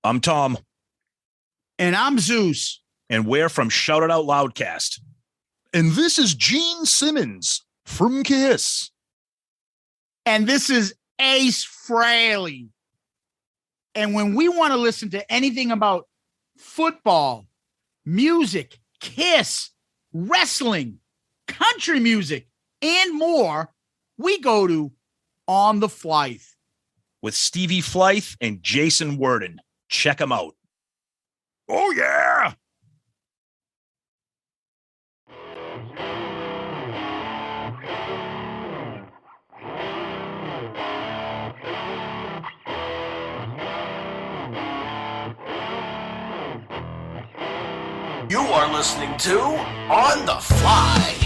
I'm Tom. And I'm Zeus. And we're from Shout It Out Loudcast. And this is Gene Simmons from KISS. And this is Ace Frehley. And when we want to listen to anything about football, music, KISS, wrestling, country music, and more, we go to On The Flythe. With Stevie Flythe and Jason Worden. Check them out. Oh, yeah. You are listening to On The Flythe.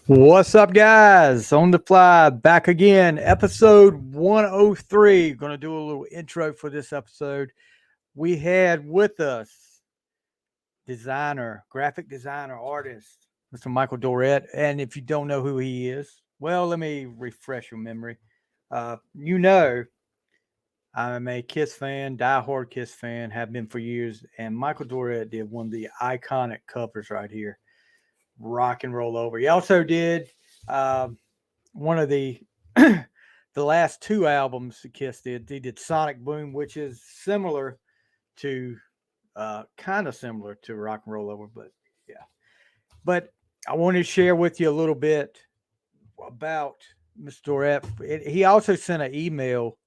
What's up, guys? On the Fly, back again, episode 103. Going to do a little intro for this episode. We had with us graphic designer, artist, Mr. Michael Doret. And if you don't know who he is, well, let me refresh your memory. I'm a KISS fan, diehard KISS fan, have been for years. And Michael Doret did one of the iconic covers right here. Rock and Roll Over. He also did one of the the last two albums KISS did. He did Sonic Boom, which is similar to kind of similar to Rock and Roll Over, but yeah. But I want to share with you a little bit about Mr. Doret. He also sent an email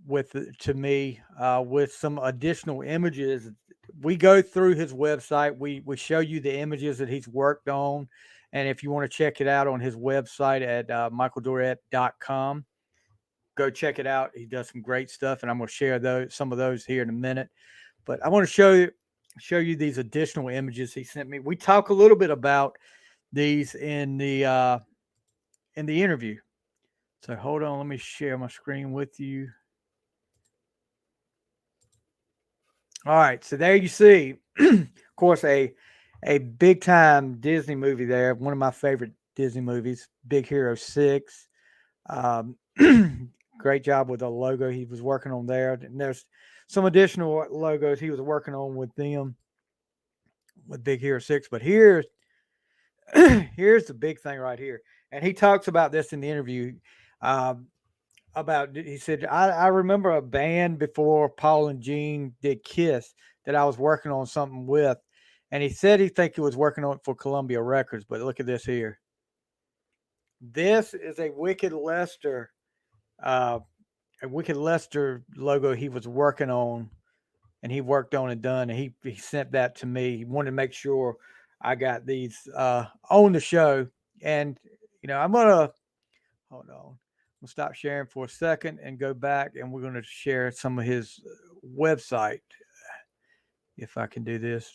to me with some additional images. We go through his website. We show you the images that he's worked on. And if you want to check it out on his website at michaeldoret.com, go check it out. He does some great stuff, and I'm going to share some of those here in a minute. But I want to show you these additional images he sent me. We talk a little bit about these in the interview. So hold on, let me share my screen with you. All right, so there you see, of course, a big time Disney movie there. One of my favorite Disney movies, Big Hero 6. Great job with the logo he was working on there. And there's some additional logos he was working on with them with Big Hero 6. But here's the big thing right here. And he talks about this in the interview. He said, I remember a band before Paul and Gene did KISS that I was working on something with. And he said he think he was working on it for Columbia Records, but look at this here. This is a Wicked Lester logo he was working on, and he worked on and done, and he sent that to me. He wanted to make sure I got these on the show. And I'm gonna hold on. We'll stop sharing for a second and go back, and we're going to share some of his website. If I can do this,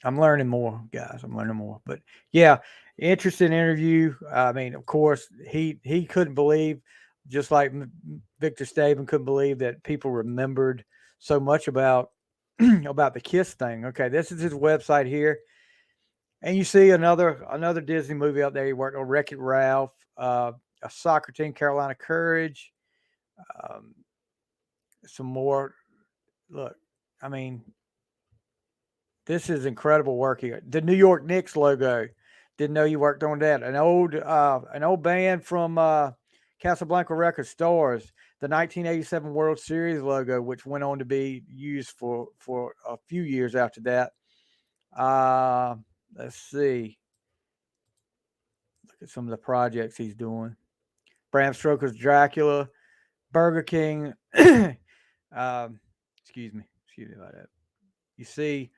I'm learning more, guys. I'm learning more, but yeah, interesting interview. I mean, of course, he couldn't believe, just like Victor Staven couldn't believe that people remembered so much about the KISS thing. Okay, this is his website here, and you see another Disney movie up there. He worked on Wreck-It Ralph. A soccer team, Carolina Courage. Some more. Look, I mean, this is incredible work here. The New York Knicks logo. Didn't know you worked on that. An old band from Casablanca Records, Stars. The 1987 World Series logo, which went on to be used for a few years after that. Let's see. Look at some of the projects he's doing. Bram Stoker's Dracula, Burger King. Excuse me about that. You see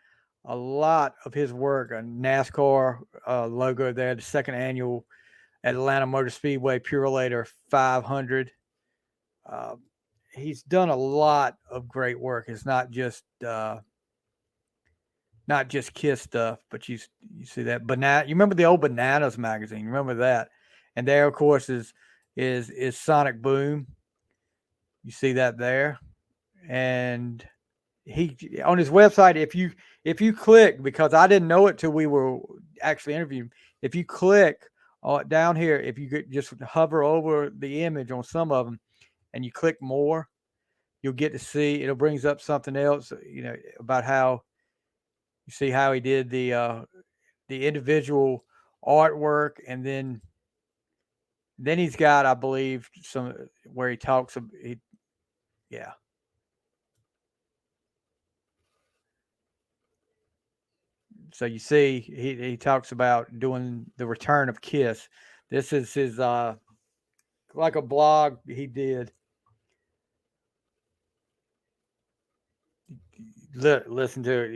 a lot of his work, a NAsCAR logo there, the second annual Atlanta Motor Speedway Purelator 500. He's done a lot of great work. It's not just KISS stuff, but you see that banana. You remember the old Bananas magazine? Remember that? And there, of course, is Sonic Boom. You see that there. And he on his website, if you click, because I didn't know it till we were actually interviewing, if you click down here, if you could just hover over the image on some of them and you click more, you'll get to see, it'll brings up something else, about how you see how he did the individual artwork, and then he's got, I believe, some where he talks about, yeah. So you see, he talks about doing the return of Kiss. This is his like a blog he did. Listen to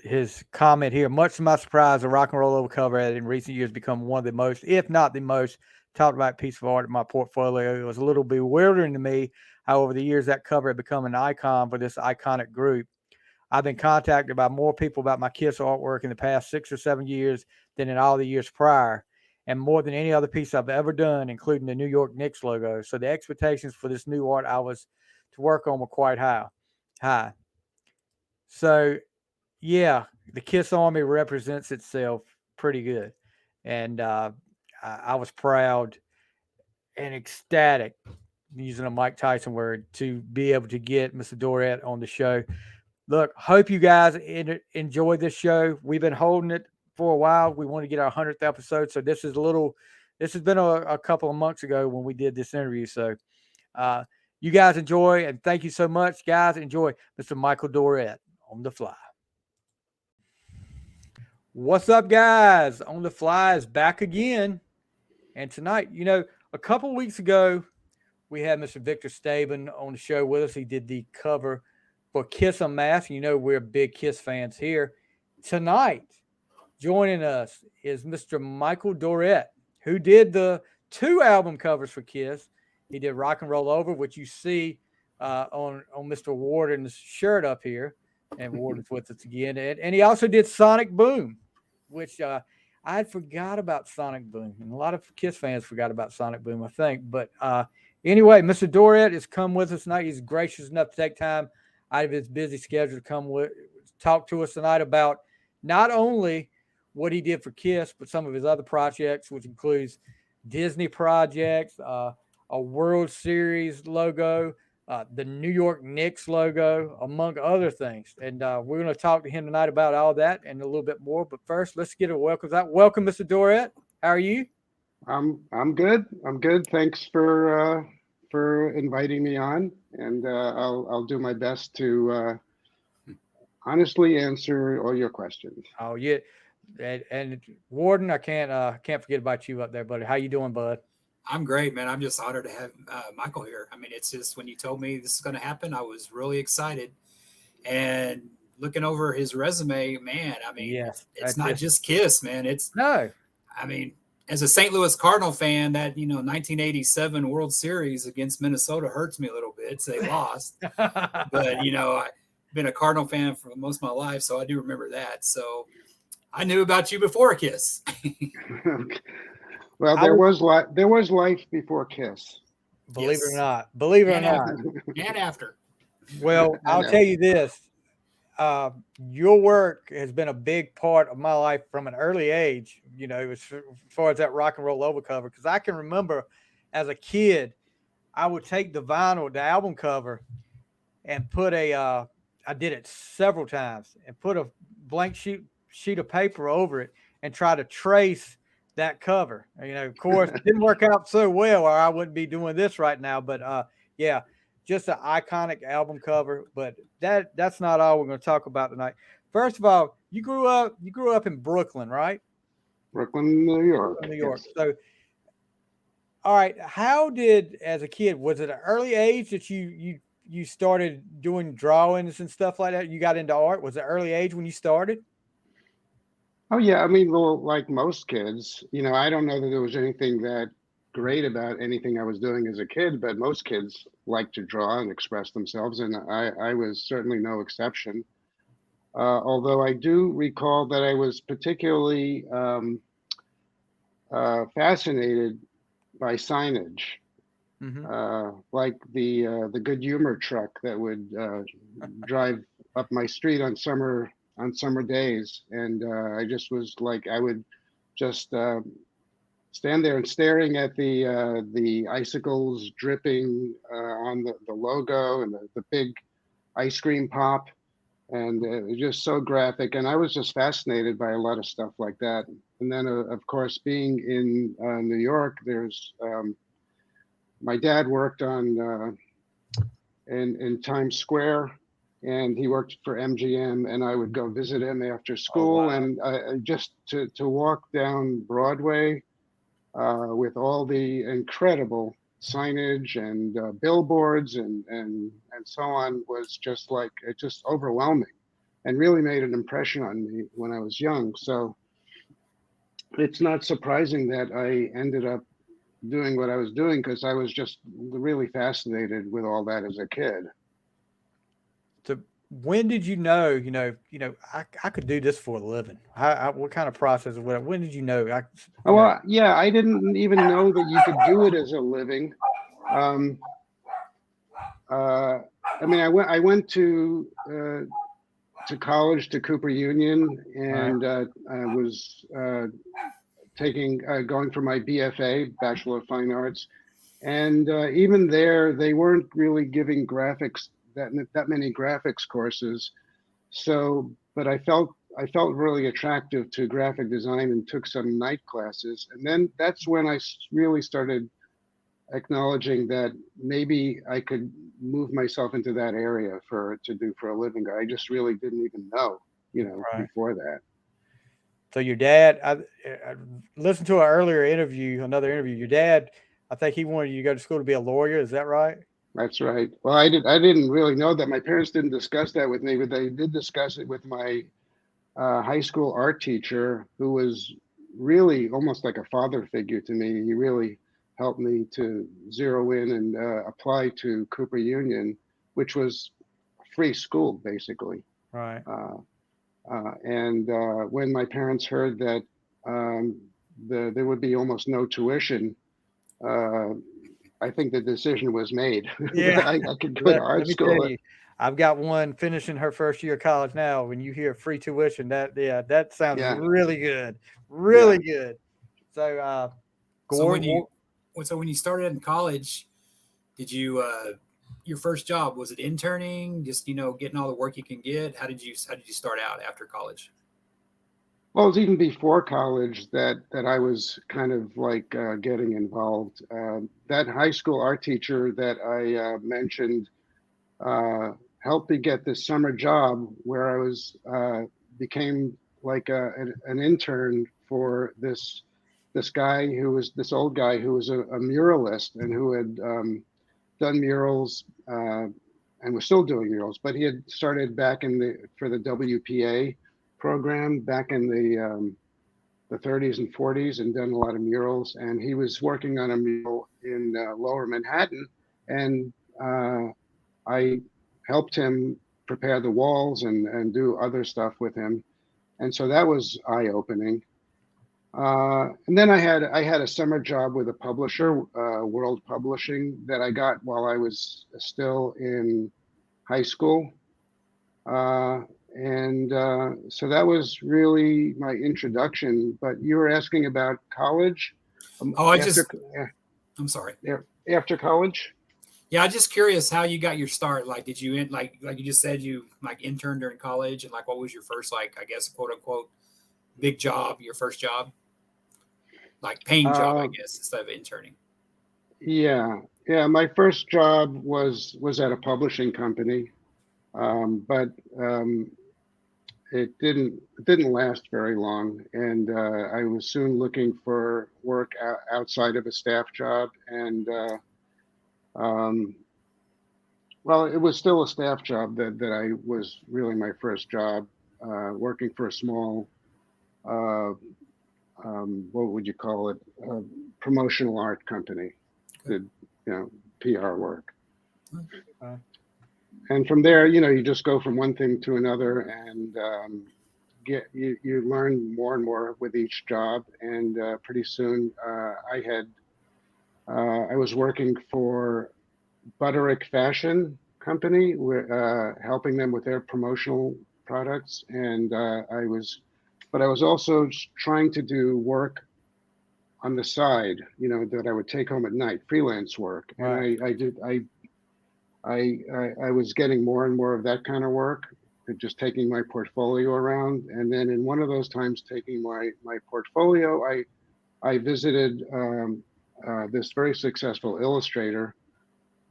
his comment here. Much to my surprise, the Rock and Roll Over cover had in recent years become one of the most, if not the most, talked about piece of art in my portfolio. It was a little bewildering to me how over the years that cover had become an icon for this iconic group. I've been contacted by more people about my Kiss artwork in the past 6 or 7 years than in all the years prior, and more than any other piece I've ever done, including the New York Knicks logo. So the expectations for this new art I was to work on were quite high. So, yeah, the Kiss Army represents itself pretty good, and I was proud and ecstatic, using a Mike Tyson word, to be able to get Mr. Doret on the show. Look, hope you guys enjoy this show. We've been holding it for a while. We want to get our 100th episode. So this has been a couple of months ago when we did this interview. So you guys enjoy, and thank you so much, guys. Enjoy Mr. Michael Doret on the Fly. What's up, guys? On the Fly is back again. And tonight, a couple of weeks ago, we had Mr. Victor Staben on the show with us. He did the cover for Kiss Unmasked. We're big Kiss fans here. Tonight, joining us is Mr. Michael Doret, who did the 2 album covers for Kiss. He did Rock and Roll Over, which you see on Mr. Warden's shirt up here. And Warden's with us again. And he also did Sonic Boom, which I had forgot about Sonic Boom. And a lot of Kiss fans forgot about Sonic Boom, I think. But anyway, Mr. Doret has come with us tonight. He's gracious enough to take time out of his busy schedule to talk to us tonight about not only what he did for Kiss, but some of his other projects, which includes Disney projects, a World Series logo, the New York Knicks logo, among other things. And we're going to talk to him tonight about all that and a little bit more. But first, let's get a welcome out. Welcome, Mr. Doret. How are you? I'm good. I'm good. Thanks for inviting me on, and I'll do my best to honestly answer all your questions. Oh yeah, and Warden, I can't forget about you up there, buddy. How you doing, bud? I'm great, man. I'm just honored to have Michael here. I mean, it's just when you told me this is going to happen, I was really excited. And looking over his resume, man, I mean, yes, it's not just Kiss, man. No. I mean, as a St. Louis Cardinal fan, that 1987 World Series against Minnesota hurts me a little bit. They lost, but I've been a Cardinal fan for most of my life, so I do remember that. So I knew about you before Kiss. Well, there was life before Kiss. Believe it or not. And after. Well, I'll tell you this. Your work has been a big part of my life from an early age, as far as that Rock and Roll Over cover. Because I can remember as a kid, I would take the album cover, and put I did it several times, and put a blank sheet of paper over it and try to trace that cover. Of course, it didn't work out so well, or I wouldn't be doing this right now. But yeah. Just an iconic album cover, but that's not all we're going to talk about tonight. First of all, you grew up in Brooklyn, right? Brooklyn, New York. New York. Yes. So, all right, how did, as a kid, was it an early age that you started doing drawings and stuff like that? You got into art? Was it early age when you started? Oh yeah, I mean, well, like most kids, I don't know that there was anything that great about anything I was doing as a kid, but most kids like to draw and express themselves, and I was certainly no exception. Although I do recall that I was particularly fascinated by signage, like the Good Humor truck that would drive up my street on summer days, and I just was like, I would just stand there and staring at the icicles dripping on the logo and the big ice cream pop, and it was just so graphic. And I was just fascinated by a lot of stuff like that. And then, of course, being in New York, there's my dad worked on in Times Square, and he worked for MGM, and I would go visit him after school. wow. And just to walk down Broadway with all the incredible signage and billboards and so on was just like, it just overwhelming, and really made an impression on me when I was young. So it's not surprising that I ended up doing what I was doing, because I was just really fascinated with all that as a kid. So when did you know, I could do this for a living? What kind of process or whatever? When did you know? Oh, well, yeah, I didn't even know that you could do it as a living. I mean, I went to college, to Cooper Union, and I was going for my BFA, Bachelor of Fine Arts, and even there, they weren't really giving graphics that many graphics courses. So, but I felt really attractive to graphic design and took some night classes, and then that's when I really started acknowledging that maybe I could move myself into that area to do for a living. I just really didn't even know, Right. before that. So your dad, I listened to another interview. Your dad, I think he wanted you to go to school to be a lawyer. Is that right? That's right. Well, I didn't really know that. My parents didn't discuss that with me, but they did discuss it with my high school art teacher, who was really almost like a father figure to me. He really helped me to zero in and apply to Cooper Union, which was a free school, basically. Right. And when my parents heard that there would be almost no tuition, I think the decision was made. Yeah. I could go to art Let me school. tell you, I've got one finishing her first year of college now. When you hear free tuition, that sounds Yeah. really good. Really good. So, So when Gord, when you started in college, did you your first job, was it interning? Just getting all the work you can get. How did you start out after college? Well, it was even before college that I was kind of like getting involved. That high school art teacher that I mentioned helped me get this summer job where I was became like an intern for this old guy who was a muralist, and who had done murals and was still doing murals, but he had started back for the WPA program back in the 30s and 40s, and done a lot of murals. And he was working on a mural in Lower Manhattan, and I helped him prepare the walls and do other stuff with him. And so that was eye-opening. And then I had a summer job with a publisher, World Publishing, that I got while I was still in high school. So that was really my introduction. But you were asking about college. I'm sorry. After college. Yeah, I'm just curious how you got your start. Like, did you like you just said you like interned during college, and like what was your first, like, I guess, quote unquote big job, your first job, like paying job, I guess, instead of interning? Yeah. My first job was at a publishing company, but it didn't last very long, and I was soon looking for work outside of a staff job, and well, it was still a staff job that I was really my first job, working for a small, what would you call it, promotional art company, did PR work. And from there, you just go from one thing to another, and you learn more and more with each job. And pretty soon, I was working for Butterick Fashion company. We're helping them with their promotional products, and I was also trying to do work on the side, that I would take home at night, freelance work, Right. and I was getting more and more of that kind of work, just taking my portfolio around, and then in one of those times taking my portfolio, I visited this very successful illustrator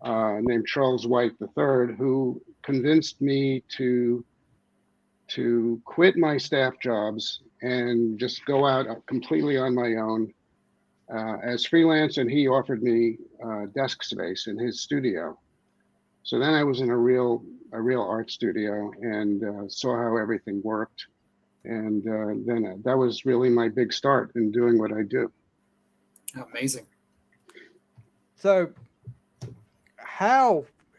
named Charles White III, who convinced me to quit my staff jobs and just go out completely on my own as freelance, and he offered me desk space in his studio. So then I was in a real art studio and saw how everything worked, and then that was really my big start in doing what I do. Amazing. So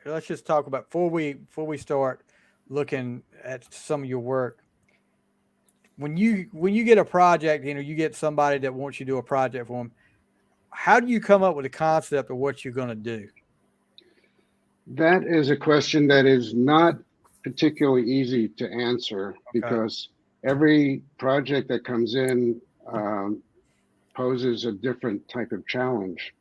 let's just talk about before we start looking at some of your work. When you get a project, you get somebody that wants you to do a project for them. How do you come up with a concept of what you're going to do? That is a question that is not particularly easy to answer, because every project that comes in poses a different type of challenge.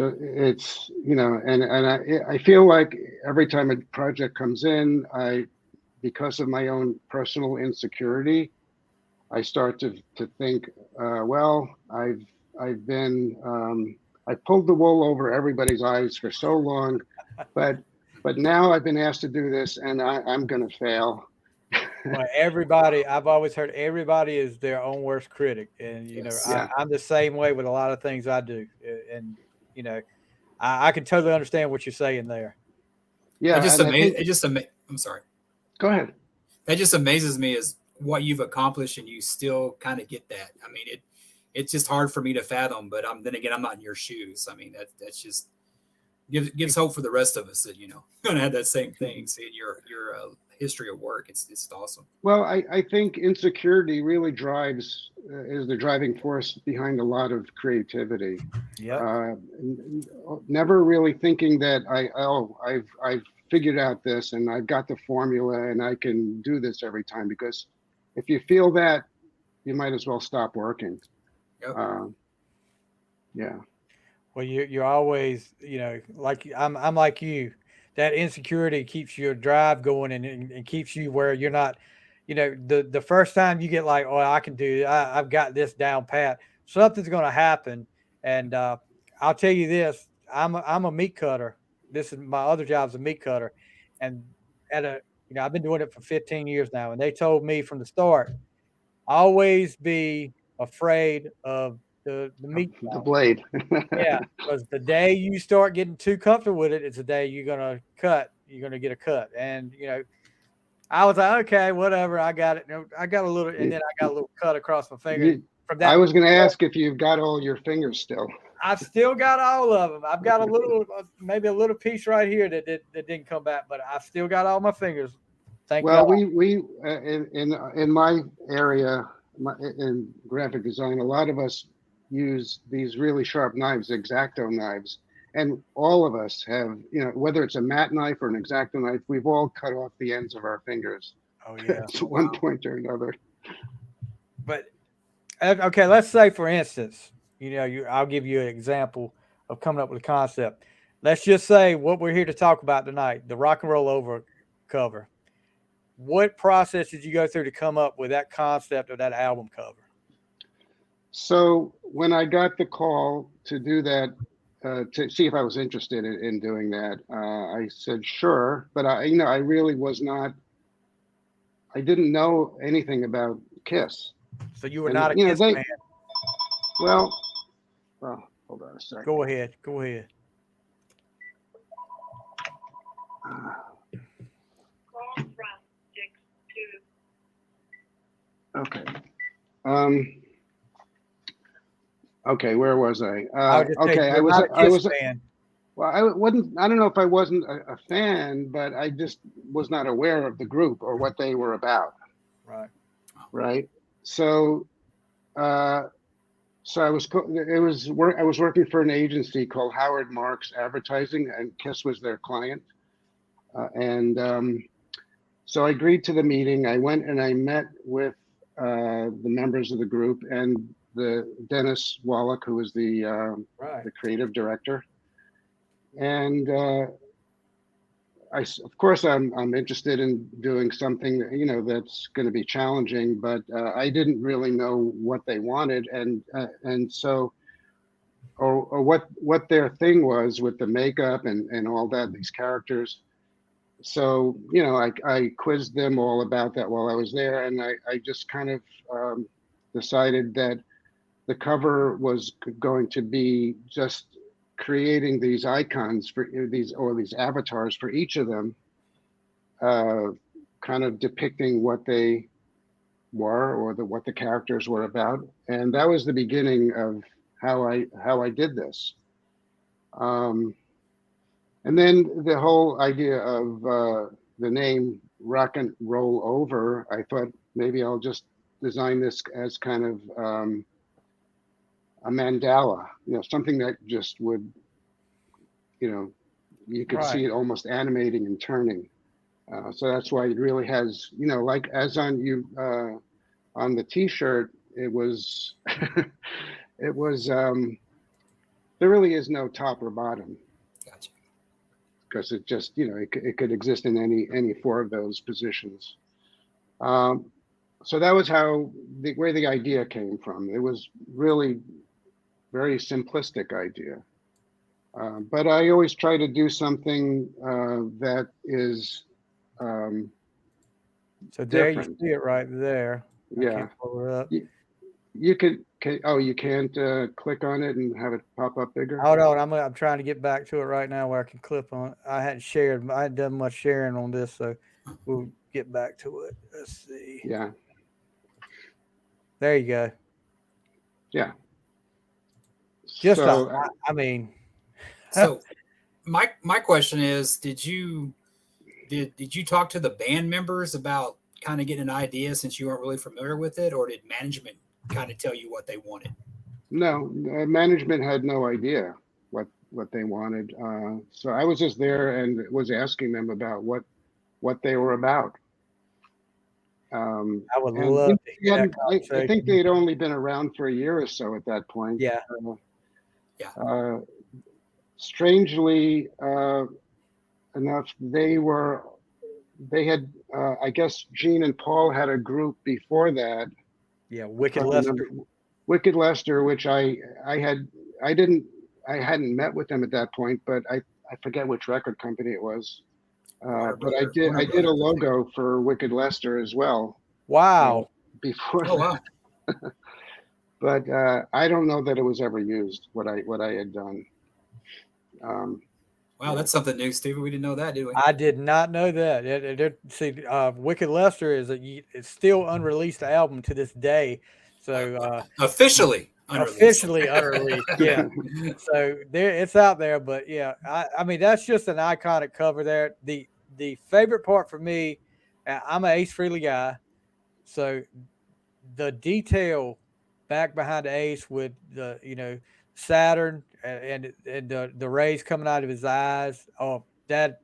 It's, and I feel like every time a project comes in, because of my own personal insecurity, I start to think, well, I've pulled the wool over everybody's eyes for so long, but now I've been asked to do this, and I'm going to fail. Well, I've always heard everybody is their own worst critic, and I'm the same way with a lot of things I do, and I can totally understand what you're saying there. Yeah, I'm sorry. Go ahead. That just amazes me is what you've accomplished, and you still kind of get that. I mean, it's just hard for me to fathom, but then again, I'm not in your shoes. I mean, that's just gives hope for the rest of us that, gonna have that same thing. See your history of work. It's awesome. Well, I think insecurity really is the driving force behind a lot of creativity. Yeah. Never really thinking that I've figured out this and I've got the formula and I can do this every time, because if you feel that, you might as well stop working. Yep. Yeah. Well, you're always, like I'm like you. That insecurity keeps your drive going and keeps you where you're not, the first time you get like, oh, I can do it. I've got this down pat. Something's going to happen. And I'll tell you this, I'm a meat cutter. This is my other job, is a meat cutter. And I've been doing it for 15 years now. And they told me from the start, always be afraid of the meat. The blade. Yeah, because the day you start getting too comfortable with it, it's the day you're gonna cut. You're gonna get a cut, and I was like, okay, whatever. I got it. I got a little, and then I got a little cut across my finger. From that, I was going to ask if you've got all your fingers still. I've still got all of them. I've got a little, maybe a little piece right here that didn't come back, but I've still got all my fingers. Thank you. Well, we in my area, in graphic design, a lot of us use these really sharp knives, X-Acto knives, and all of us have, whether it's a matte knife or an X-Acto knife, we've all cut off the ends of our fingers. Oh yeah, at one point or another. But okay, let's say for instance, I'll give you an example of coming up with a concept. Let's just say what we're here to talk about tonight, the Rock and Roll Over cover. What process did you go through to come up with that concept of that album cover? So when I got the call to do that, to see if I was interested in doing that, I said sure, but I really was not. I didn't know anything about KISS. So you were not a KISS fan. Well, hold on a second. Go ahead. Okay. Okay, where was I? I was a fan. Well, I don't know if I wasn't a fan, but I just was not aware of the group or what they were about. Right. Right. So So I was working for an agency called Howard Marks Advertising, and KISS was their client. So I agreed to the meeting. I went and I met with the members of the group and the Dennis Wallach, who was the creative director. And of course, I'm interested in doing something, that's going to be challenging, but I didn't really know what they wanted, and so, or what their thing was with the makeup and all that, these characters. So, I quizzed them all about that while I was there, and I just kind of decided that the cover was going to be just creating these icons for these avatars for each of them, kind of depicting what they were or what the characters were about, and that was the beginning of how I did this. And then the whole idea of the name Rock and Roll Over, I thought maybe I'll just design this as kind of a mandala, something that just would, you could see it almost animating and turning. So that's why it really has, like as on the T-shirt, it was, it was, there really is no top or bottom. Gotcha. Because it just, it could exist in any four of those positions. So that was where the idea came from. It was really very simplistic idea. But I always try to do something that is So there different. you see it right there. I Yeah. can't pull it up. You can't click on it and have it pop up bigger? Hold on, I'm trying to get back to it right now where I can clip on it. I hadn't done much sharing on this, so we'll get back to it. Let's see. Yeah. There you go. Yeah. So my question is, did you talk to the band members about kind of getting an idea since you weren't really familiar with it, or did management kind of tell you what they wanted? No, management had no idea what they wanted. So I was just there and was asking them about what they were about. I would love to hear that conversation. I think they'd only been around for a year or so at that point. Yeah. Strangely enough, they had I guess Gene and Paul had a group before that. Yeah, Wicked Lester. Wicked Lester, which I hadn't met with them at that point, but I forget which record company it was. But I did a logo for Wicked Lester as well. Wow. Before. Oh wow. But I don't know that it was ever used, what I had done. Wow, that's something new, Stevie. We didn't know that, did we? I did not know that. See, Wicked Lester it's still unreleased album to this day. So officially unreleased. Yeah. So it's out there, but yeah, I mean that's just an iconic cover there. The favorite part for me, I'm an Ace Frehley guy, so the detail back behind the Ace with the Saturn and the rays coming out of his eyes. Oh, that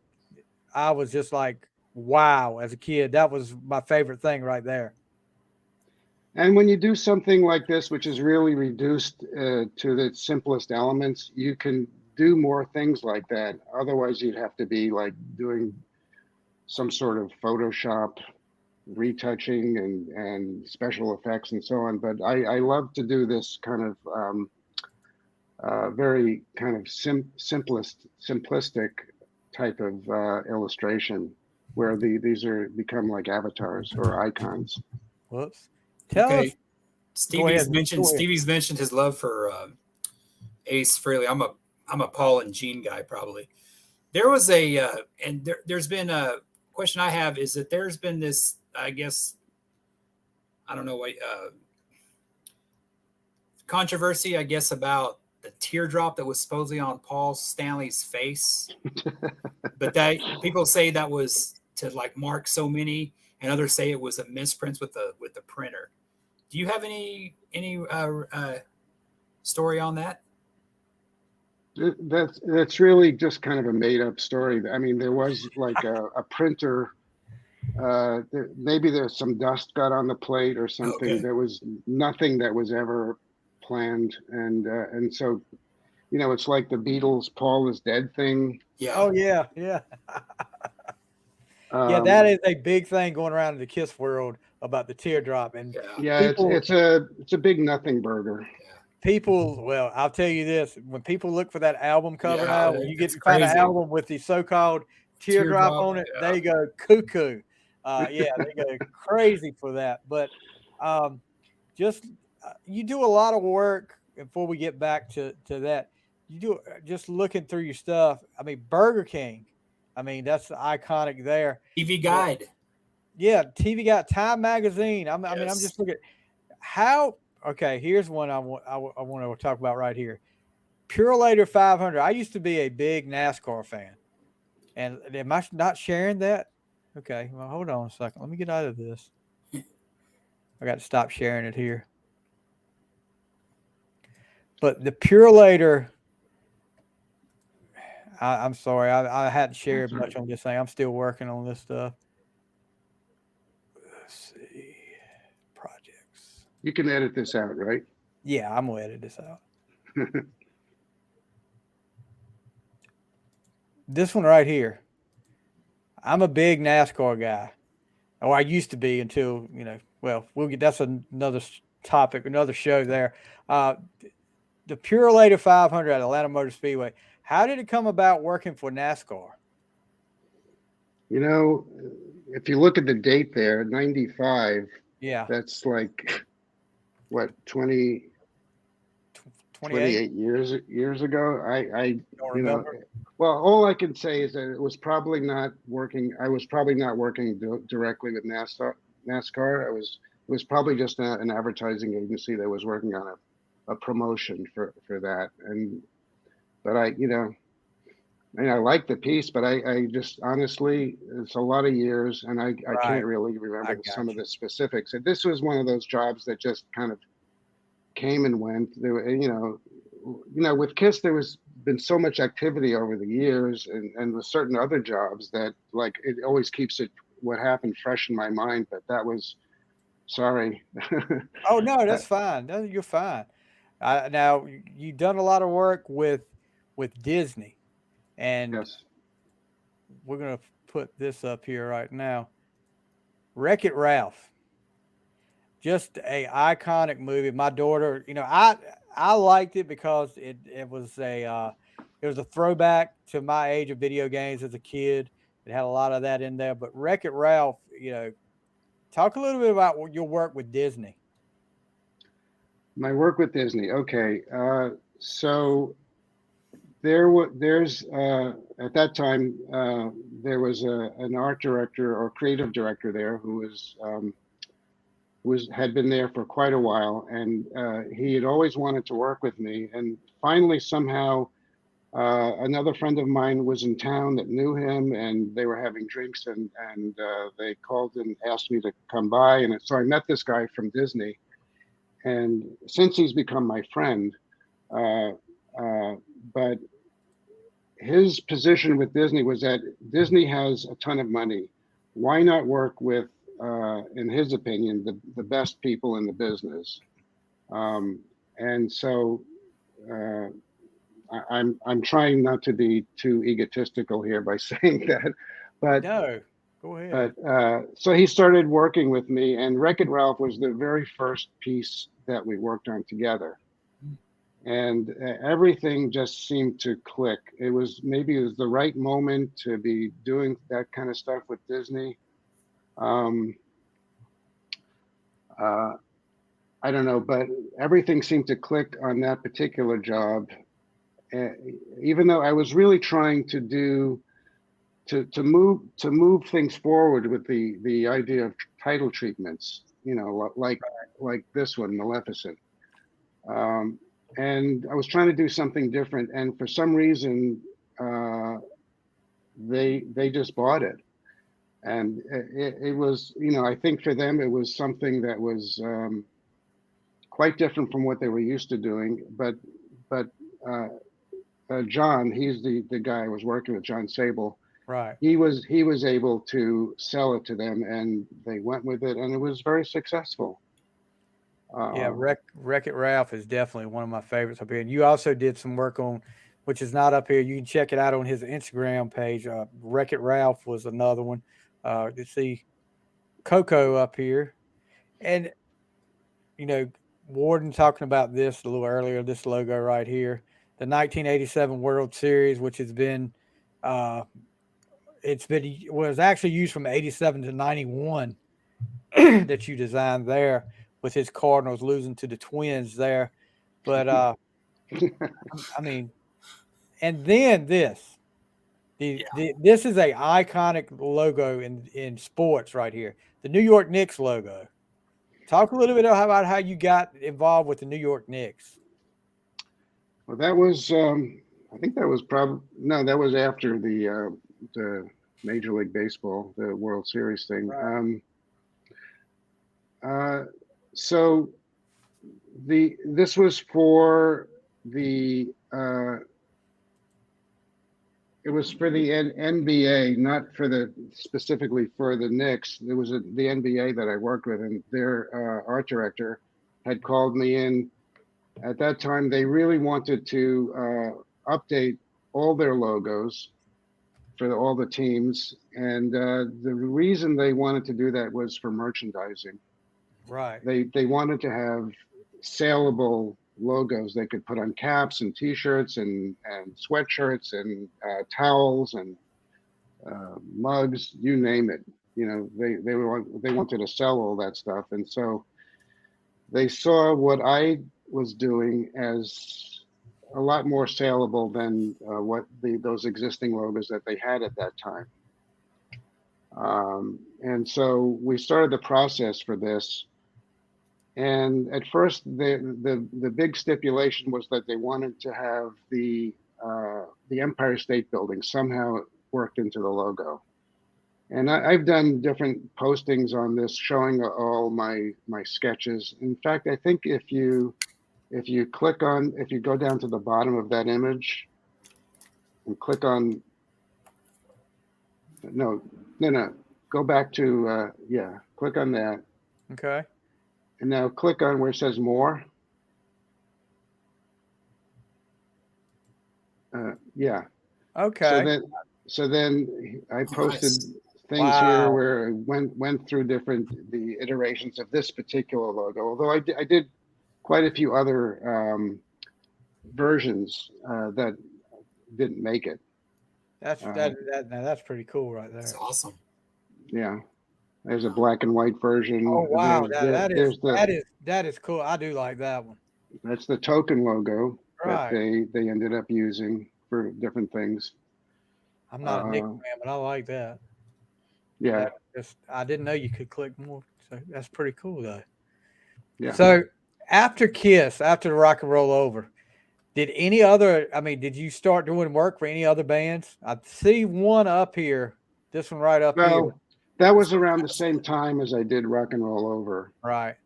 I was just like, wow, as a kid, that was my favorite thing right there. And when you do something like this, which is really reduced to the simplest elements, you can do more things like that. Otherwise, you'd have to be like doing some sort of Photoshop retouching and special effects and so on. But I love to do this kind of very kind of simplistic type of illustration where these become like avatars or icons. Whoops. Tell us. Stevie's mentioned his love for Ace Frehley. I'm a Paul and Gene guy probably. There was there's been a question I have is that there's been this, I guess, I don't know what controversy, I guess, about the teardrop that was supposedly on Paul Stanley's face, but that people say that was to like mark so many, and others say it was a misprint with the printer. Do you have any story on that? That's really just kind of a made up story. I mean, there was like a printer. Maybe there's some dust got on the plate or something. Okay. There was nothing that was ever planned, and so, you know, it's like the Beatles' "Paul is Dead" thing. Yeah. Oh yeah, yeah. Yeah, Um, that is a big thing going around in the KISS world about the teardrop. And Yeah. yeah, people, it's a big nothing burger. well, I'll tell you this: when people look for that album cover Yeah, now, when you get it's to find an crazy. album with the so-called teardrop Teardrop, on it, yeah. they go cuckoo. Yeah, they go crazy for that. But just you do a lot of work. Before we get back to that, you do just looking through your stuff. I mean, Burger King. I mean, that's iconic there. TV Guide. Yeah, TV Guide, Time Magazine. I mean, I'm just looking how. Okay, here's one I want to talk about right here. Purelator 500. I used to be a big NASCAR fan, and am I not sharing that? Okay, well, hold on a second. Let me get out of this. I got to stop sharing it here. But the Purelator, I'm sorry, I hadn't shared much on this thing. I'm still working on this stuff. Let's see, projects. You can edit this out, right? Yeah, I'm gonna edit this out. This one right here. I'm a big NASCAR guy. Or I used to be until, well, we'll get, that's another topic, another show there. The Purelator 500 at Atlanta Motor Speedway. How did it come about working for NASCAR? You know, if you look at the date there, 95, Yeah. that's like, what, 28 years ago. I Don't you know, remember. well, all I can say is that it was probably not working. I was probably not working directly with NASCAR. It was probably just an advertising agency that was working on a promotion for that. But I like the piece, but I just honestly, it's a lot of years, and I Right. can't really remember some of the specifics. And this was one of those jobs that just kind of came and went. There were, with KISS, there was been so much activity over the years, and with certain other jobs that, like, it always keeps what happened fresh in my mind. But that was, sorry. Oh no, that's fine. No, you're fine. Now you've done a lot of work with Disney, and Yes. we're gonna put this up here right now. Wreck-It Ralph. Just a iconic movie. My daughter, I liked it because it was a throwback to my age of video games as a kid. It had a lot of that in there. But Wreck-It Ralph, talk a little bit about your work with Disney. My work with Disney. Okay. So there's at that time there was an art director or creative director there who had been there for quite a while, and he had always wanted to work with me. And finally, somehow, another friend of mine was in town that knew him, and they were having drinks, and they called and asked me to come by. And so I met this guy from Disney, and since he's become my friend, but his position with Disney was that Disney has a ton of money. Why not work with, in his opinion, the best people in the business? And so I'm trying not to be too egotistical here by saying that, but no, go ahead. But so he started working with me, and Wreck-It Ralph was the very first piece that we worked on together. And everything just seemed to click. Maybe it was the right moment to be doing that kind of stuff with Disney. I don't know, but everything seemed to click on that particular job. Even though I was really trying to move things forward with the idea of title treatments, like this one, Maleficent. And I was trying to do something different, and for some reason, they just bought it, and it was, I think for them it was something that was quite different from what they were used to doing. But John, he's the guy I was working with, John Sable. Right. He was able to sell it to them, and they went with it, and it was very successful. Yeah, Wreck-It Ralph is definitely one of my favorites up here. And you also did some work on, which is not up here. You can check it out on his Instagram page. Wreck-It Ralph was another one. You see Coco up here. And, you know, Worden talking about this a little earlier, this logo right here. The 1987 World Series, which has been, was actually used from 87 to 91 that you designed there, with his Cardinals losing to the Twins there. But I mean, and then this. This is a iconic logo in sports right here. The New York Knicks logo. Talk a little bit about how you got involved with the New York Knicks. Well, that was I think that was that was after the Major League Baseball, the World Series thing. Right. So this was for the it was for the NBA, not for specifically for the Knicks. It was the NBA that I worked with, and their art director had called me in. At that time, they really wanted to update all their logos for all the teams, and the reason they wanted to do that was for merchandising. Right. They wanted to have saleable logos they could put on caps and T-shirts and sweatshirts and towels and mugs, you name it. You know, they wanted to sell all that stuff, and so they saw what I was doing as a lot more saleable than what those existing logos that they had at that time. And so we started the process for this. And at first, the big stipulation was that they wanted to have the Empire State Building somehow worked into the logo. And I've done different postings on this, showing all my sketches. In fact, I think if you go down to the bottom of that image and click on, no, go back to click on that. Okay. And now click on where it says more. Yeah. Okay. So then I posted things here where I went through the iterations of this particular logo. Although I did quite a few other versions that didn't make it. That's pretty cool right there. That's awesome. Yeah. There's a black and white version. Oh wow, that is cool. I do like that one. That's the token logo right. that they ended up using for different things. I'm not a Nick fan, but I like that. Yeah. I didn't know you could click more. So that's pretty cool though. Yeah. So after KISS, after the Rock and Roll Over, did you start doing work for any other bands? I see one up here. This one right up here. That was around the same time as I did Rock and Roll Over. Right.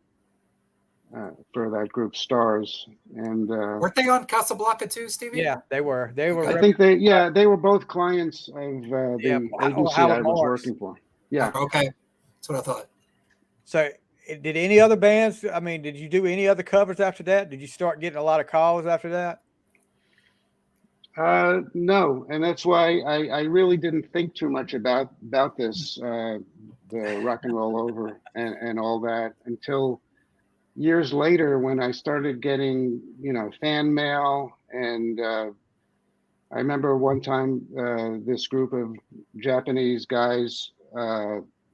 For that group, Stars. And weren't they on Casablanca too, Stevie? Yeah, they were. I think they were both clients of the agency I was working for. Yeah. Okay. That's what I thought. So did any other bands, did you do any other covers after that? Did you start getting a lot of calls after that? No, and that's why I really didn't think too much about this, the Rock and Roll Over and all that, until years later when I started getting, fan mail. And I remember one time this group of Japanese guys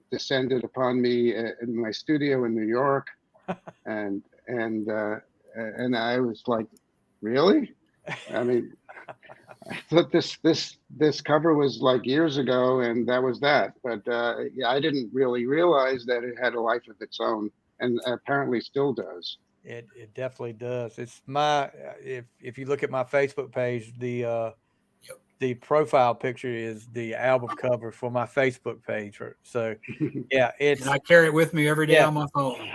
descended upon me in my studio in New York, and I was like, really? I thought this cover was like years ago, and that was that. But I didn't really realize that it had a life of its own, and apparently still does. It definitely does. It's if you look at my Facebook page, the profile picture is the album cover for my Facebook page. So yeah, and I carry it with me every day on my phone.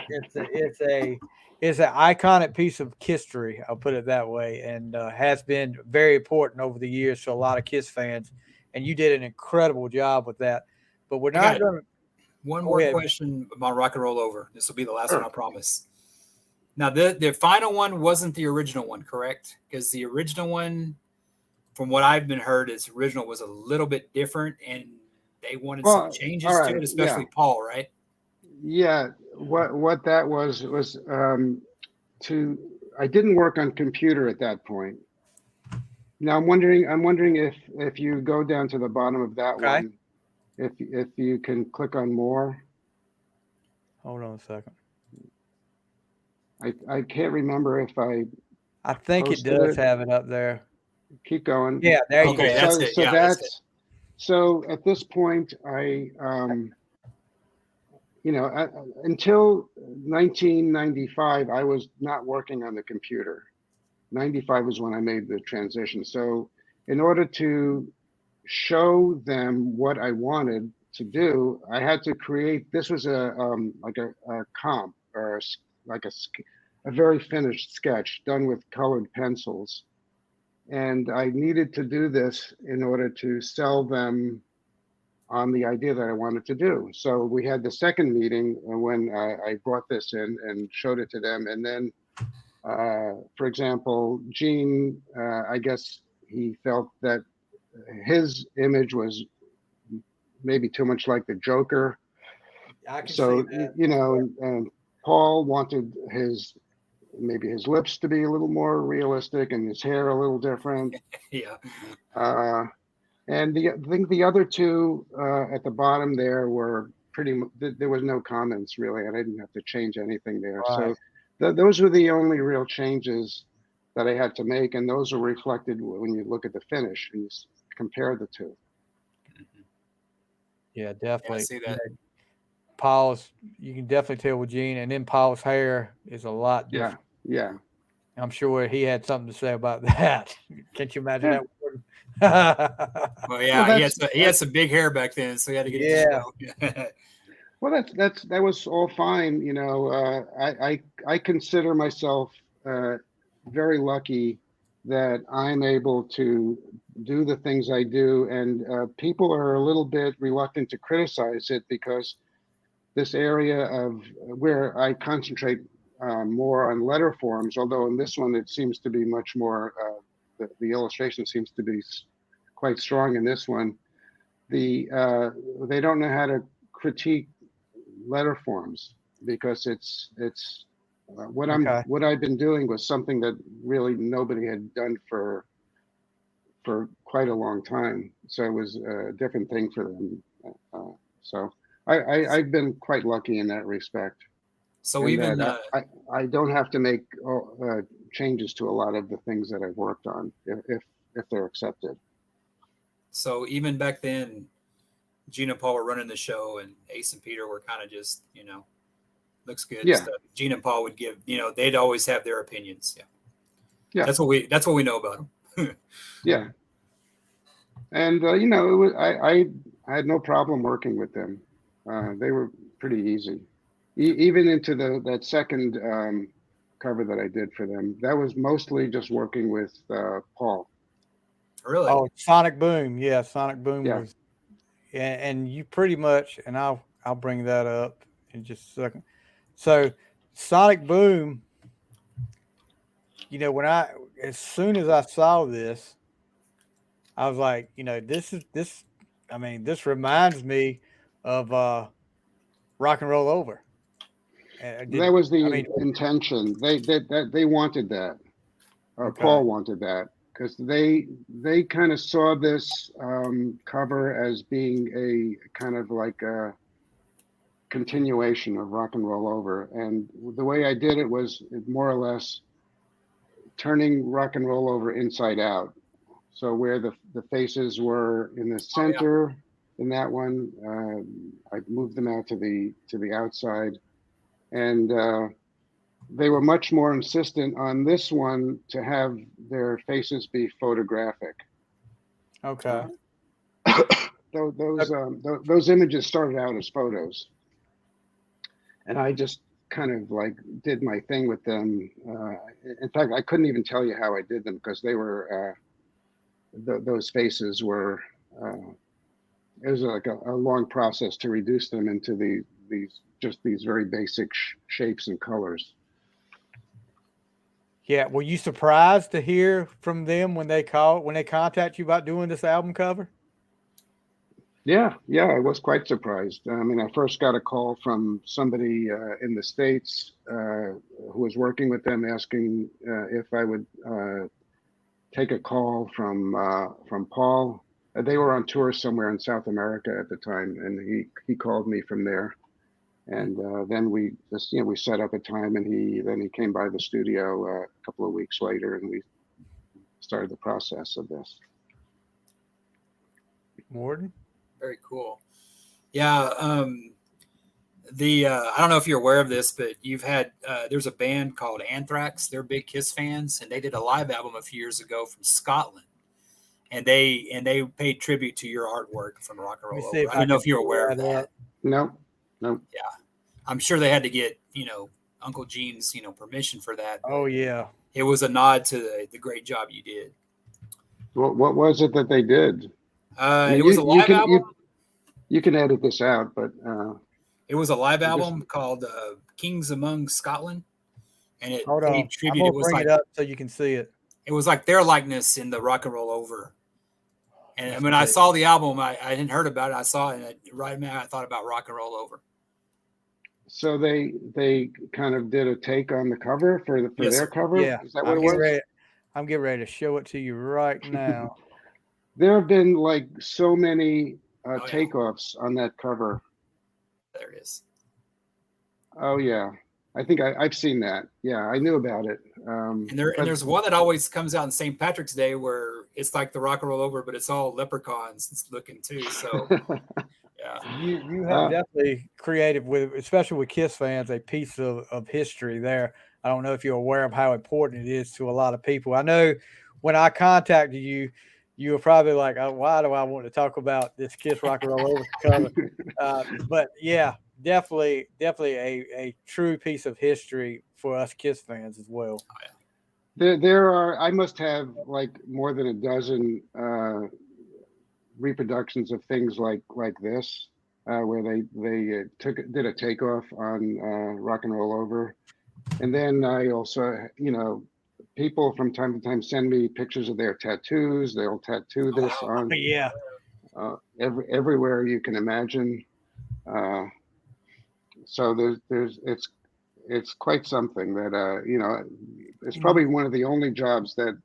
It's an iconic piece of history. I'll put it that way, and has been very important over the years to a lot of Kiss fans. And you did an incredible job with that. But we're not going to. One Go more ahead. question about Rock and Roll Over. This will be the last Sure. one, I promise. Now, the final one wasn't the original one, correct? Because the original one, from what I've been heard, is original was a little bit different, and they wanted some changes all to right, it, especially Paul, right? Yeah, what that was I didn't work on computer at that point. Now I'm wondering if you go down to the bottom of that Okay. one, if you can click on more. Hold on a second. I can't remember if I I think it posted does it. have it up there. Keep going. Yeah, there you Okay, go. that's it. So Yeah, that's it. so at this point until 1995 I was not working on the computer. 95 was when I made the transition. So in order to show them what I wanted to do, I had to create, this was a comp, or a very finished sketch done with colored pencils. And I needed to do this in order to sell them on the idea that I wanted to do. So we had the second meeting when I brought this in and showed it to them. And then, for example, Gene, I guess he felt that his image was maybe too much like the Joker. I can So, see that. and Paul wanted maybe his lips to be a little more realistic and his hair a little different. Yeah. And I think the other two at the bottom there were there was no comments really. I didn't have to change anything there. Right. So those were the only real changes that I had to make. And those are reflected when you look at the finish and you compare the two. Yeah, definitely. I see that. Paul's, you can definitely tell with Gene, and then Paul's hair is a lot different. Yeah. I'm sure he had something to say about that. Can't you imagine that? Well, yeah, Well, he had some big hair back then, so he had to get it to show. Well, that was all fine. You know, I consider myself very lucky that I'm able to do the things I do, and people are a little bit reluctant to criticize it because this area of where I concentrate more on letter forms, although in this one it seems to be much more, the illustration seems to be quite strong in this one. They don't know how to critique letter forms because it's what I've been doing was something that really nobody had done for quite a long time. So it was a different thing for them. So I've been quite lucky in that respect. So And even that I don't have to make changes to a lot of the things that I've worked on if they're accepted. so even back then, Gene and Paul were running the show, and Ace and Peter were kind of just, looks good. Yeah. And stuff. Gene and Paul would give, they'd always have their opinions. Yeah. Yeah. That's what we know about them. Yeah. And it was, I had no problem working with them. They were pretty easy. Even into that second cover that I did for them, that was mostly just working with Paul. Really? Oh, Sonic Boom. Yeah, Sonic Boom Yeah. was, and you pretty much, and I'll bring that up in just a second. So Sonic Boom, as soon as I saw this, I was like, this reminds me of Rock and Roll Over. That was the intention. They wanted that. Okay. Paul wanted that because they kind of saw this cover as being a kind of like a continuation of Rock and Roll Over. And the way I did it was more or less turning Rock and Roll Over inside out. So where the faces were in the center in that one, I moved them out to the outside. And they were much more insistent on this one to have their faces be photographic. Okay. Those images started out as photos, and I just kind of like did my thing with them. In fact, I couldn't even tell you how I did them because they were those faces were. It was like a long process to reduce them into these very basic shapes and colors. Yeah. Were you surprised to hear from them when they contact you about doing this album cover? Yeah, I was quite surprised. I mean, I first got a call from somebody in the States who was working with them, asking if I would take a call from Paul. They were on tour somewhere in South America at the time, and he called me from there. And then we just, we set up a time, and he came by the studio a couple of weeks later, and we started the process of this. Worden? Very cool. Yeah. I don't know if you're aware of this, but you've had, there's a band called Anthrax. They're big Kiss fans, and they did a live album a few years ago from Scotland. And they paid tribute to your artwork from Rock and Roll Over. I don't know if you're aware of that. No. Yeah. I'm sure they had to get, Uncle Gene's, permission for that. Oh yeah. It was a nod to the great job you did. What was it that they did? It was a live album. You can edit this out, but it was a live album called Kings Among Scotland, and it Hold on. paid tribute. I'm gonna bring it up so you can see it. It was like their likeness in the Rock and Roll Over. And when I saw the album, I hadn't heard about it. I saw it, and right now I thought about Rock and Roll Over. So they kind of did a take on the cover for Yes, their sir. cover. Yeah, Is that what it was? I'm getting ready to show it to you right now. There have been like so many yeah. takeoffs on that cover. There it is. Oh yeah, I think I've seen that. Yeah, I knew about it. And there's one that always comes out on St. Patrick's Day where it's like the Rock and Roll Over, but it's all leprechauns looking too. So yeah, you have definitely created especially with Kiss fans, a piece of history there. I don't know if you're aware of how important it is to a lot of people. I know when I contacted you, you were probably like, oh, why do I want to talk about this Kiss Rock and Roll Over cover? But yeah, definitely a true piece of history for us Kiss fans as well. There are, I must have like more than a dozen reproductions of things like this, where they did a takeoff on Rock and Roll Over. And then I also, people from time to time send me pictures of their tattoos. They'll tattoo this on everywhere you can imagine. So it's quite something that it's probably one of the only jobs that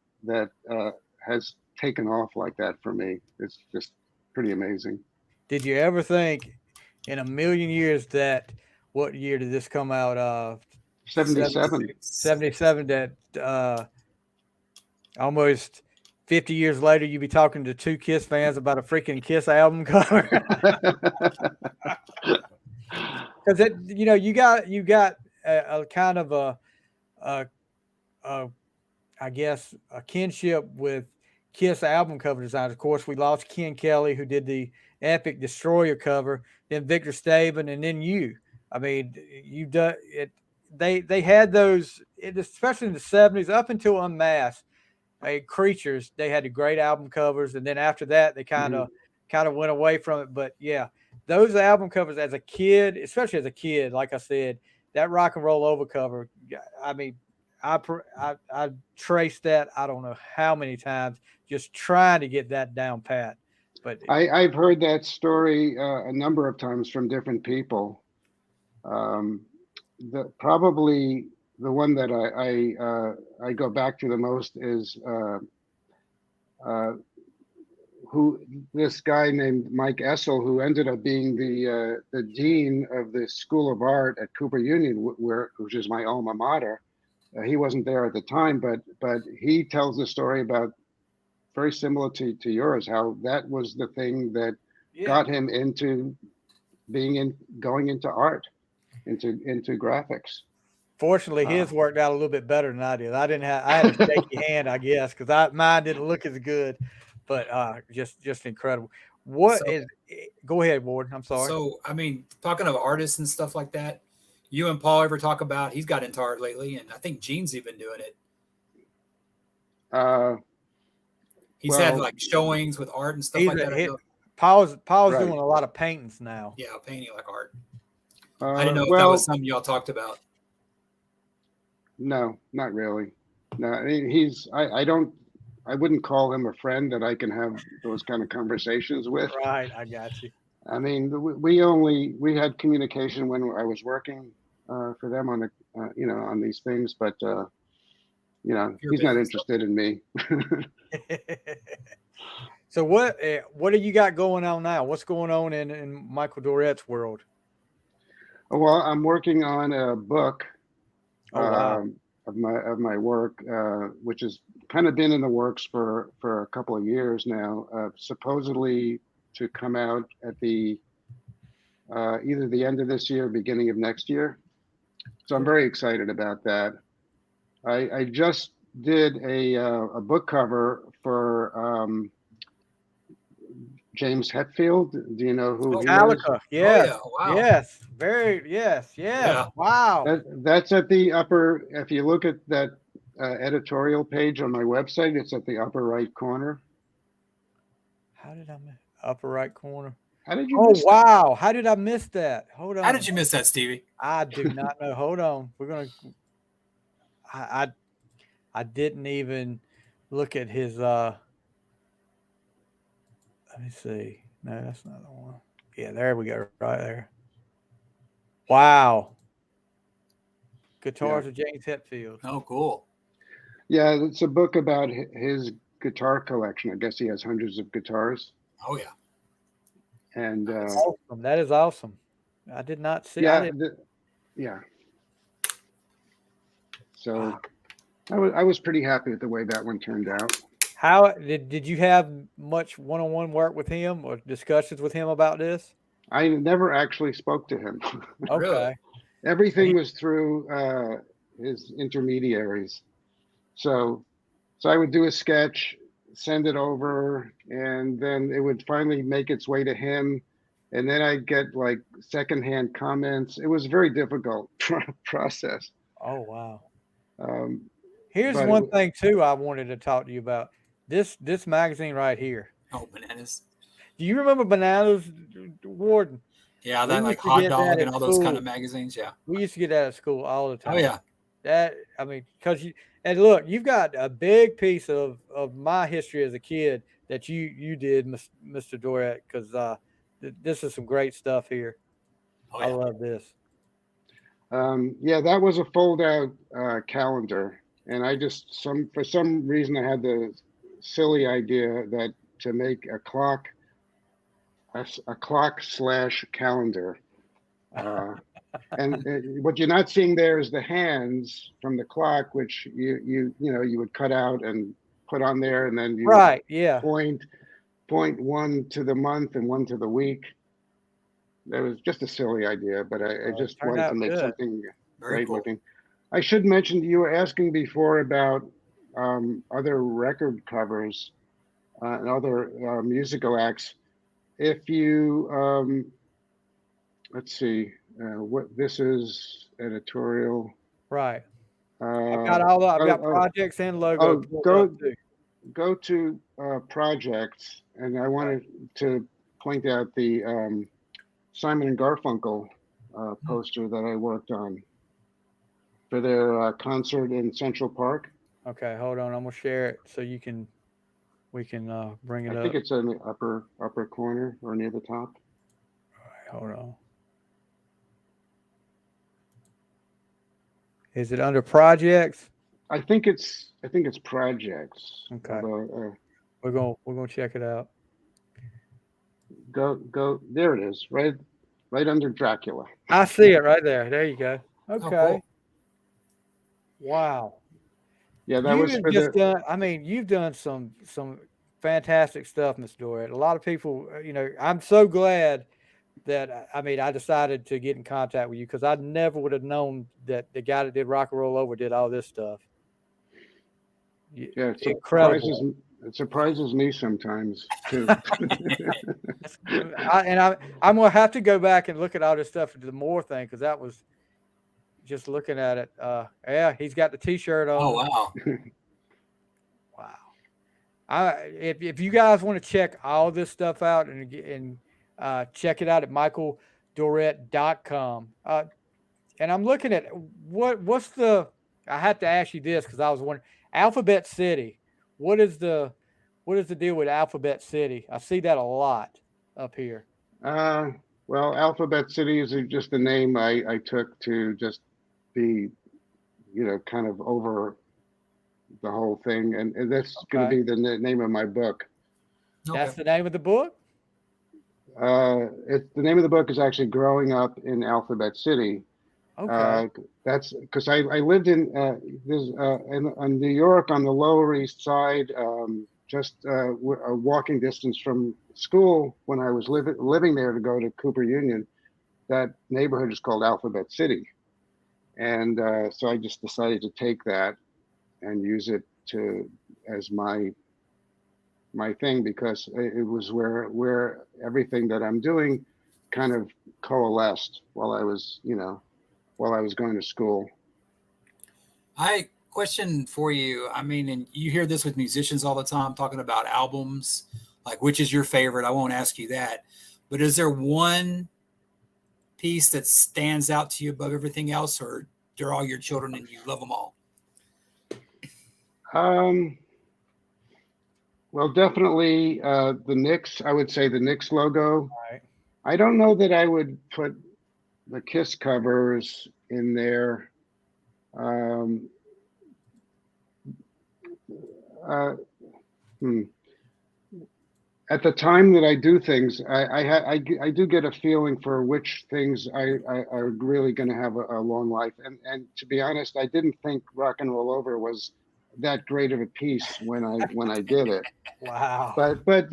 has taken off like that for me. It's just pretty amazing. Did you ever think in a million years what year did this come out? 77. 77, that almost 50 years later you'd be talking to two Kiss fans about a freaking Kiss album cover. Because you got a kind of I guess a kinship with Kiss album cover designers. Of course, we lost Ken Kelly, who did the Epic Destroyer cover, then Victor Staven, and then you. I mean, you've done it. They had those, especially in the 70s, up until Unmasked, Creatures. They had the great album covers, and then after that, they kind of went away from it. But yeah, those album covers as a kid, especially as a kid, like I said, that Rock and Roll Over cover. I mean, I traced that I don't know how many times, just trying to get that down pat. But I've heard that story a number of times from different people. Probably the one that I go back to the most is who this guy named Mike Essel, who ended up being the dean of the School of Art at Cooper Union, which is my alma mater. He wasn't there at the time, but he tells the story about, very similar to yours, how that was the thing that got him into going into art, into graphics. Fortunately, his worked out a little bit better than I did. I had a shaky hand, I guess, because mine didn't look as good, but just incredible. Go ahead, Ward. I'm sorry. So, I mean, talking of artists and stuff like that, you and Paul ever talk about? He's got into art lately, and I think Gene's even doing it. He's had Well, like showings with art and stuff like that. Paul's Right. doing a lot of paintings now. Yeah, painting like art. I didn't know if that well, was something y'all talked about. no, not really. No, I mean, I wouldn't call him a friend that I can have those kind of conversations with. Right, I got you. I mean, we had communication when I was working for them on on these things, but he's not interested in me. So what do you got going on now? What's going on in Michael Doret's world? Well, I'm working on a book Oh, wow. of my work, which has kind of been in the works for a couple of years now, supposedly to come out at the either the end of this year or beginning of next year. So I'm very excited about that. I just did a book cover for James Hetfield. Do you know who he is? Metallica. Yes. Oh, yeah. Wow. Yes. Yes. Yeah. Wow. That's at the upper. If you look at that editorial page on my website, it's at the upper right corner. How did I miss upper right corner? How did you? Oh, miss that? wow. How did I miss that? Hold on. How did you miss that, Stevie? I do not know. Hold on. We're gonna. I didn't even look at his. Let me see. No, that's not the one. Yeah, there we go. Right there. Wow. Guitars of James Hetfield. Oh, cool. Yeah, it's a book about his guitar collection. I guess he has hundreds of guitars. Oh, yeah. And Awesome. That is awesome. I did not see. yeah, yeah. So I was pretty happy with the way that one turned out. How did you have much one-on-one work with him or discussions with him about this? I never actually spoke to him. Okay. Really? Everything was through his intermediaries. So I would do a sketch, send it over, and then it would finally make its way to him. And then I'd get like secondhand comments. It was a very difficult process. Oh, wow. Here's Here's one thing too I wanted to talk to you about. This magazine right here. Oh, Bananas. Do you remember Bananas, Worden? Yeah, We that used like to Hot get that Dog at and all those kind school. of magazines. Yeah. We used to get that at school all the time. Oh, yeah. That, I mean, because and look, you've got a big piece of my history as a kid that you did, Mr. Doret, because this is some great stuff here. Oh, I yeah. love this. Yeah, that was a fold-out calendar, and I just for some reason I had the silly idea that to make a clock / calendar. And what you're not seeing there is the hands from the clock, which you would cut out and put on there, and then you Right. Yeah. point one to the month and one to the week. That was just a silly idea, but I just turned wanted out to make good. something Very great cool. looking. I should mention, you were asking before about other record covers and other musical acts. If you let's see, what this is editorial. Right. I've got projects and logo. Go to projects, and I wanted to point out the Simon and Garfunkel poster that I worked on for their concert in Central Park. Okay, hold on. I'm gonna share it so we can bring it up. I think it's in the upper corner or near the top. All right, hold on. Is it under projects? I think it's projects. Okay. Although, We're gonna check it out. go there. It is right under Dracula. I see it right there. There you go. Okay. cool. Wow. Yeah, that was for you've done some fantastic stuff, Mr. Doret. A lot of people, I'm so glad that I decided to get in contact with you, because I never would have known that the guy that did Rock and Roll Over did all this stuff. Yeah, Incredible. It surprises me sometimes too. I'm gonna have to go back and look at all this stuff, the Moore thing, because that was just looking at it. Yeah, he's got the T-shirt on. Oh wow. Wow. If you guys want to check all this stuff out and check it out at michaeldoret.com. And I'm looking at what's the. I have to ask you this because I was wondering. Alphabet City. What is the deal with Alphabet City? I see that a lot up here. Well, Alphabet City is just the name I took to just be, kind of over the whole thing, and that's going to be the name of my book. That's the name of the book? The name of the book is actually Growing Up in Alphabet City. Okay. That's because I lived in New York on the Lower East Side, just a walking distance from school when I was living there to go to Cooper Union. That neighborhood is called Alphabet City. And so I just decided to take that and use it as my thing, because it was where everything that I'm doing kind of coalesced while I was going to school. Question for you. I mean, and you hear this with musicians all the time talking about albums, like which is your favorite? I won't ask you that, but is there one piece that stands out to you above everything else, or they're all your children and you love them all? Well, definitely the Knicks. I would say the Knicks logo. Right. I don't know that I would put the Kiss covers in there. At the time that I do things, I do get a feeling for which things are really going to have a long life. And to be honest, I didn't think Rock and Roll Over was that great of a piece when I did it. Wow. But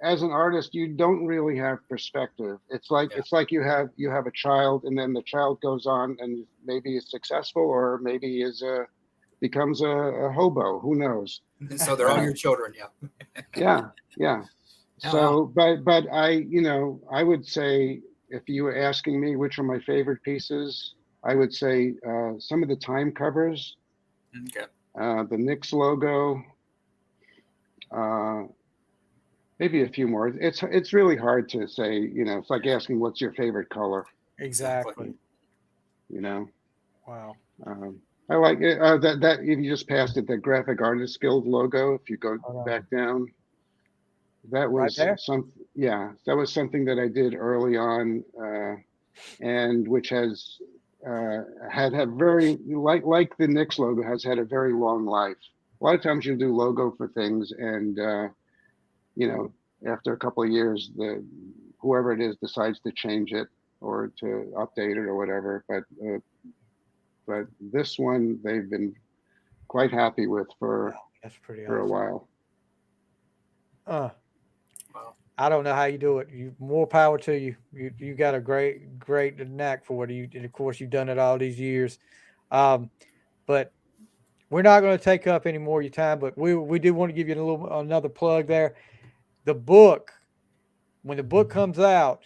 as an artist, you don't really have perspective. It's like you have a child, and then the child goes on and maybe is successful, or maybe becomes a hobo. Who knows? So they're all your children, yeah. Yeah. So, but I would say, if you were asking me which are my favorite pieces, I would say some of the Time covers. Okay. The Knicks logo, maybe a few more. It's really hard to say. It's like asking what's your favorite color. Exactly. Wow. I like it, that if you just passed it, the Graphic Artists Guild logo. If you go back down, that was right that was something that I did early on, and which has had very like the Knicks logo has had a very long life. A lot of times you do logo for things, and after a couple of years, whoever it is decides to change it or to update it or whatever. But this one they've been quite happy with for a while. I don't know how you do it. More power to you. You got a great knack for it. And of course, you've done it all these years. But we're not going to take up any more of your time. But we do want to give you another plug there. The book, when the book comes out,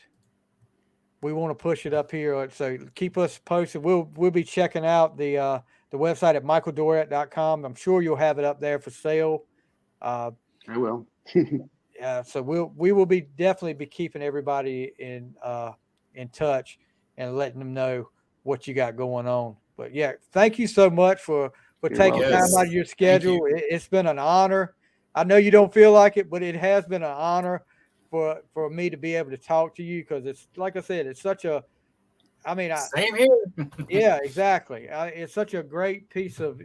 we want to push it up here. So keep us posted. We'll be checking out the website at michaeldoret.com. I'm sure you'll have it up there for sale. I will. So we will definitely be keeping everybody in touch and letting them know what you got going on. But yeah, thank you so much for taking time out of your schedule. It's been an honor. I know you don't feel like it, but it has been an honor for me to be able to talk to you, because it's, like I said, it's such a, same here. Yeah, exactly. It's such a great piece of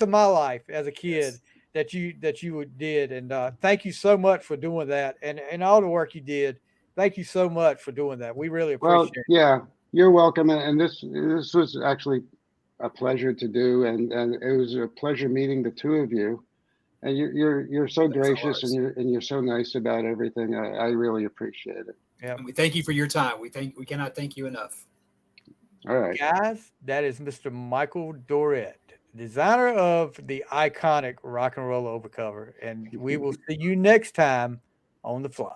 my life as a kid. Yes. that you did. And thank you so much for doing that, and all the work you did. Thank you so much for doing that. We really appreciate it. Yeah, you're welcome. And this was actually a pleasure to do, and it was a pleasure meeting the two of you. And you're so gracious, and you're so nice about everything. I really appreciate it. Yeah. And we thank you for your time. We cannot thank you enough. All right, guys, that is Mr. Michael Doret, designer of the iconic Rock and Roll Over cover. And we will see you next time on The Fly.